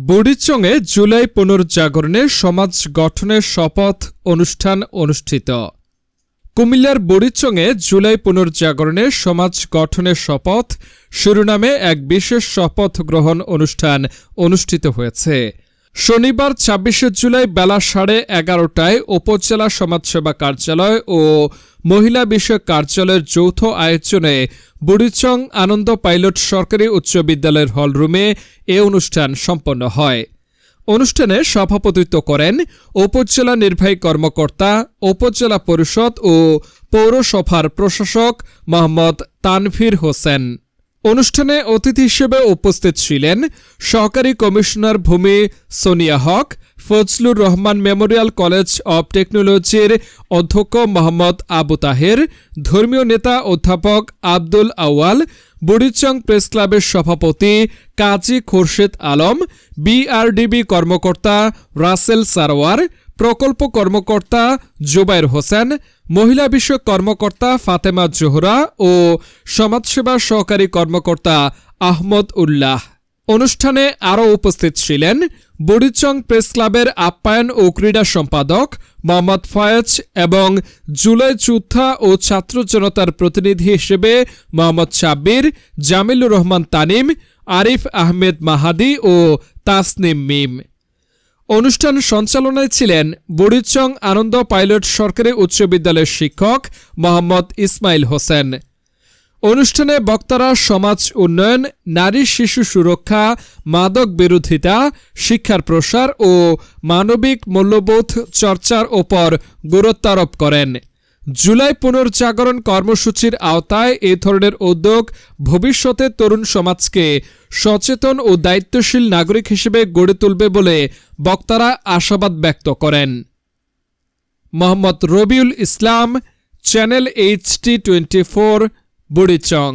বুড়িচংয়ে জুলাই পুনর্জাগরণে সমাজ গঠনের শপথ অনুষ্ঠান অনুষ্ঠিত। কুমিল্লার বুড়িচংয়ে জুলাই পুনর্জাগরণে সমাজ গঠনের শপথ শিরোনামে এক বিশেষ শপথ গ্রহণ অনুষ্ঠান অনুষ্ঠিত হয়েছে। শনিবার ২৬ জুলাই বেলা 11:30টায় উপজেলা সমাজসেবা কার্যালয় ও মহিলা বিষয়ক কার্যালয়ের যৌথ আয়োজনে বুড়িচং আনন্দ পাইলট সরকারি উচ্চ বিদ্যালয়ের হলরুমে এ অনুষ্ঠান সম্পন্ন হয়। অনুষ্ঠানে সভাপতিত্ব করেন উপজেলা নির্বাহী কর্মকর্তা, উপজেলা পরিষদ ও পৌরসভার প্রশাসক মোহাম্মদ তানভীর হোসেন। অনুষ্ঠানে অতিথি হিসেবে উপস্থিত ছিলেন সহকারী কমিশনার ভূমি Sonia Haque, Fazlur Rahman Memorial College of টেকনোলজির অধ্যক্ষ মোহাম্মদ আবু তাহের, ধর্মীয় নেতা অধ্যাপক আব্দুল আউয়াল, বুড়িচং প্রেস ক্লাবের সভাপতি কাজী খুরশেদ আলম, বিআরডিবি কর্মকর্তা রাসেল সারোয়ার, প্রকল্প কর্মকর্তা জুবায়ের হোসেন, মহিলা বিষয়ক কর্মকর্তা ফাতেমা জোহরা ও সমাজসেবা সহকারী কর্মকর্তা আহমদ উল্লাহ। অনুষ্ঠানে আরও উপস্থিত ছিলেন বুড়িচং প্রেস ক্লাবের আপ্যায়ন ও ক্রীড়া সম্পাদক মোহাম্মদ ফয়েজ এবং জুলাই যোদ্ধা ও ছাত্র জনতার প্রতিনিধি হিসেবে মোহাম্মদ সাব্বির, জামিলুর রহমান তানিম, আরিফ আহমেদ মাহাদি ও তাসনিম মিম। অনুষ্ঠান সঞ্চালনায় ছিলেন বুড়িচং আনন্দ পাইলট সরকারি উচ্চ বিদ্যালয়ের শিক্ষক মোহাম্মদ ইসমাইল হোসেন। অনুষ্ঠানে বক্তারা সমাজ উন্নয়ন, নারী শিশু সুরক্ষা, মাদক বিরোধিতা, শিক্ষার প্রসার ও মানবিক মূল্যবোধ চর্চার ওপর গুরুত্বারোপ করেন। জুলাই পুনর্জাগরণ কর্মসূচির আওতায় এ ধরনের উদ্যোগ ভবিষ্যতে তরুণ সমাজকে সচেতন ও দায়িত্বশীল নাগরিক হিসেবে গড়ে তুলবে বলে বক্তারা আশাবাদ ব্যক্ত করেন। Mohammad Rabiul Islam, channel HT24, Burichang.